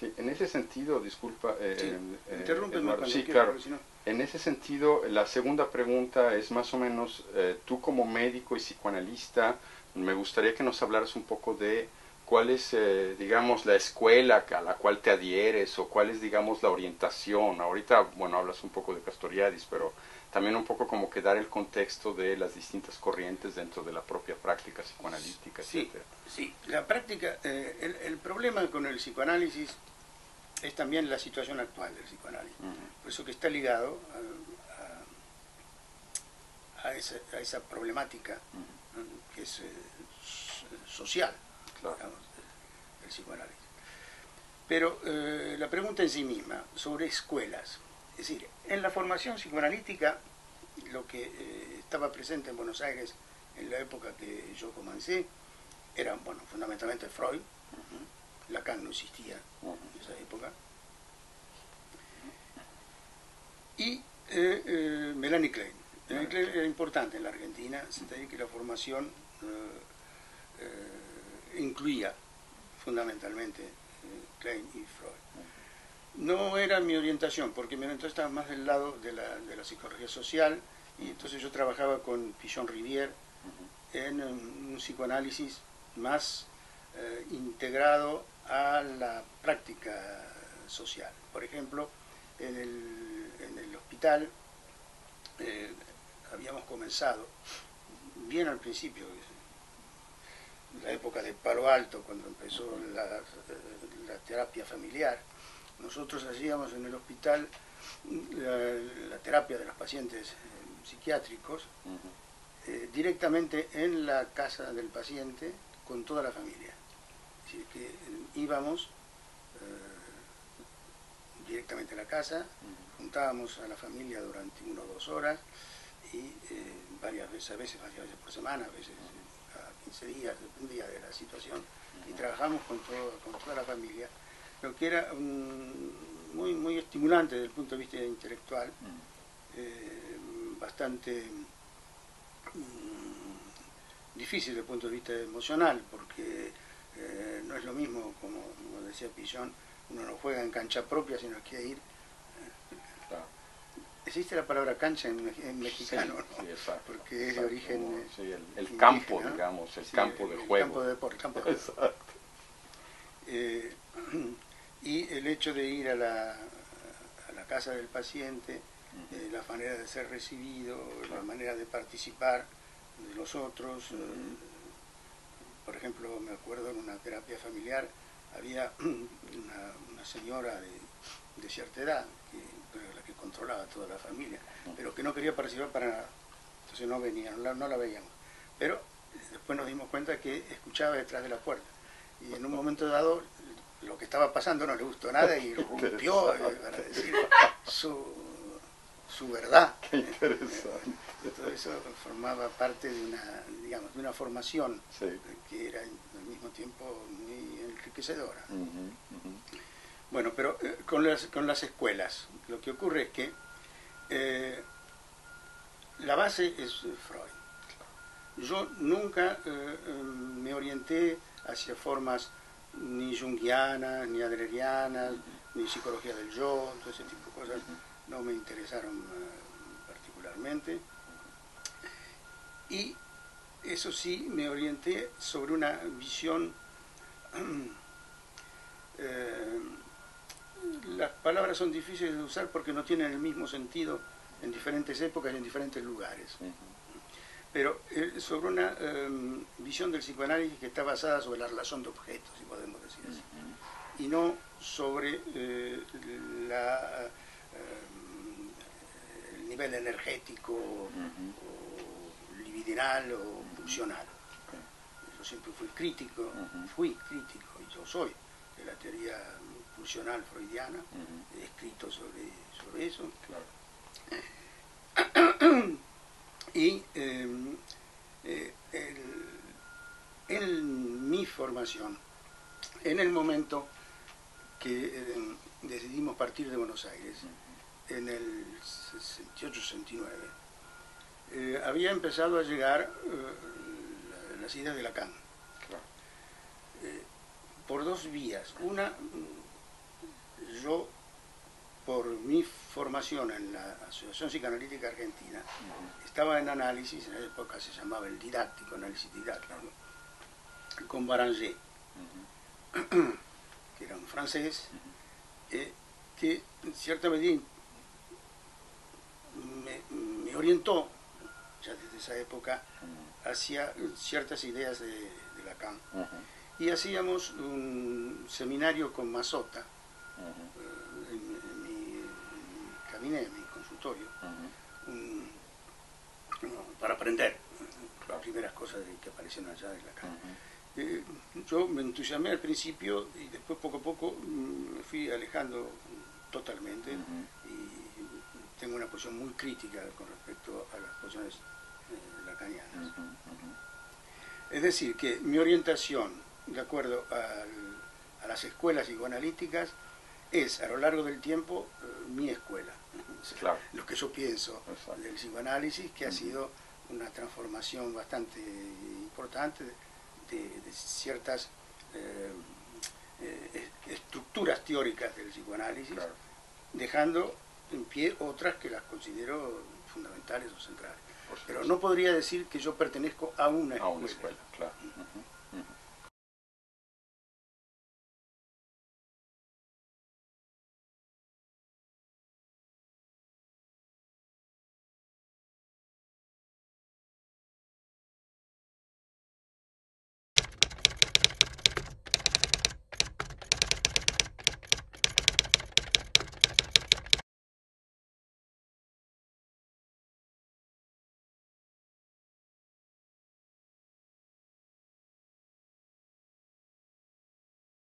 Sí, en ese sentido, disculpa, Sí, interrúmpeme Eduardo, cuando sí, quieras, claro. porque si no... En ese sentido, la segunda pregunta es más o menos, tú como médico y psicoanalista, me gustaría que nos hablaras un poco de cuál es, digamos, la escuela a la cual te adhieres o cuál es, digamos, la orientación. Ahorita, bueno, hablas un poco de Castoriadis, pero también un poco como que dar el contexto de las distintas corrientes dentro de la propia práctica psicoanalítica, Sí, etcétera. sí, la práctica, el problema con el psicoanálisis es también la situación actual del psicoanálisis. Ujú. Por eso que está ligado a esa problemática, ¿no? Que es social, Claro. digamos, del psicoanálisis. Pero la pregunta en sí misma, sobre escuelas, es decir, en la formación psicoanalítica, lo que estaba presente en Buenos Aires en la época que yo comencé, era, bueno, fundamentalmente Freud. Lacan no existía en esa época, y Melanie Klein. Melanie Klein era importante en la Argentina, se te dice que la formación incluía fundamentalmente Klein y Freud. No era mi orientación, porque mi orientación estaba más del lado de la psicología social, y entonces yo trabajaba con Pichon Rivière en un psicoanálisis más integrado a la práctica social. Por ejemplo, en el hospital habíamos comenzado bien al principio, en la época de Palo Alto, cuando empezó la terapia familiar. Nosotros hacíamos en el hospital la terapia de los pacientes psiquiátricos directamente en la casa del paciente con toda la familia. Es decir, que íbamos directamente a la casa, juntábamos a la familia durante 1 o 2 horas y varias veces, a veces por semana, a veces cada 15 días, dependía de la situación, y trabajamos con toda la familia, lo que era muy estimulante desde el punto de vista intelectual, bastante difícil desde el punto de vista emocional, porque no es lo mismo, como decía Pichon, uno no juega en cancha propia, sino que hay que ir. Claro. Existe la palabra cancha en mexicano, Sí, ¿no? sí, exacto, Porque es de exacto, origen sí, el indígena, campo, ¿no? digamos, el Sí, campo de el juego. campo de deporte, el campo de juego. Exacto. Y el hecho de ir a la casa del paciente, la manera de ser recibido, Claro. la manera de participar de los otros. Por ejemplo, me acuerdo en una terapia familiar había una señora de cierta edad, que era la que controlaba toda la familia, pero que no quería participar para nada. Entonces no venía, no la veíamos. Pero después nos dimos cuenta que escuchaba detrás de la puerta. Y en un momento dado, lo que estaba pasando no le gustó nada y rompió para decir su verdad. Qué interesante. Todo eso formaba parte de una, digamos, de una formación, Sí. que era al mismo tiempo muy enriquecedora. Uh-huh. Bueno, pero con las escuelas, lo que ocurre es que la base es Freud. Yo nunca me orienté hacia formas ni junguianas, ni adlerianas, ni psicología del yo, todo ese tipo de cosas no me interesaron particularmente. Y eso sí, me orienté sobre una visión, las palabras son difíciles de usar porque no tienen el mismo sentido en diferentes épocas y en diferentes lugares. Pero sobre una visión del psicoanálisis que está basada sobre la relación de objetos, si podemos decir así, y no sobre el nivel energético o libidinal o pulsional. Yo siempre fui crítico, y yo soy de la teoría pulsional freudiana, he escrito sobre eso. Claro. Y en mi formación, en el momento que decidimos partir de Buenos Aires, en el 68-69, había empezado a llegar las ideas de Lacan. Claro. Por dos vías. Una, yo, por mi formación en la Asociación Psicoanalítica Argentina, estaba en análisis, en la época se llamaba el didáctico, análisis didáctico, con Baranger, que era un francés, que en cierta medida me orientó, ya desde esa época, hacia ciertas ideas de Lacan. Y hacíamos un seminario con Mazota, en mi cabinet, en mi consultorio, para aprender las primeras cosas que aparecieron allá de Lacan. Yo me entusiasmé al principio y después poco a poco me fui alejando totalmente y tengo una posición muy crítica con respecto a las posiciones lacanianas. Es decir, que mi orientación, de acuerdo a las escuelas psicoanalíticas, es a lo largo del tiempo mi escuela. O sea, claro. Lo que yo pienso del psicoanálisis, que ha sido una transformación bastante importante de ciertas estructuras teóricas del psicoanálisis, claro, dejando en pie otras que las considero fundamentales o centrales. Pero no podría decir que yo pertenezco a una escuela. Claro.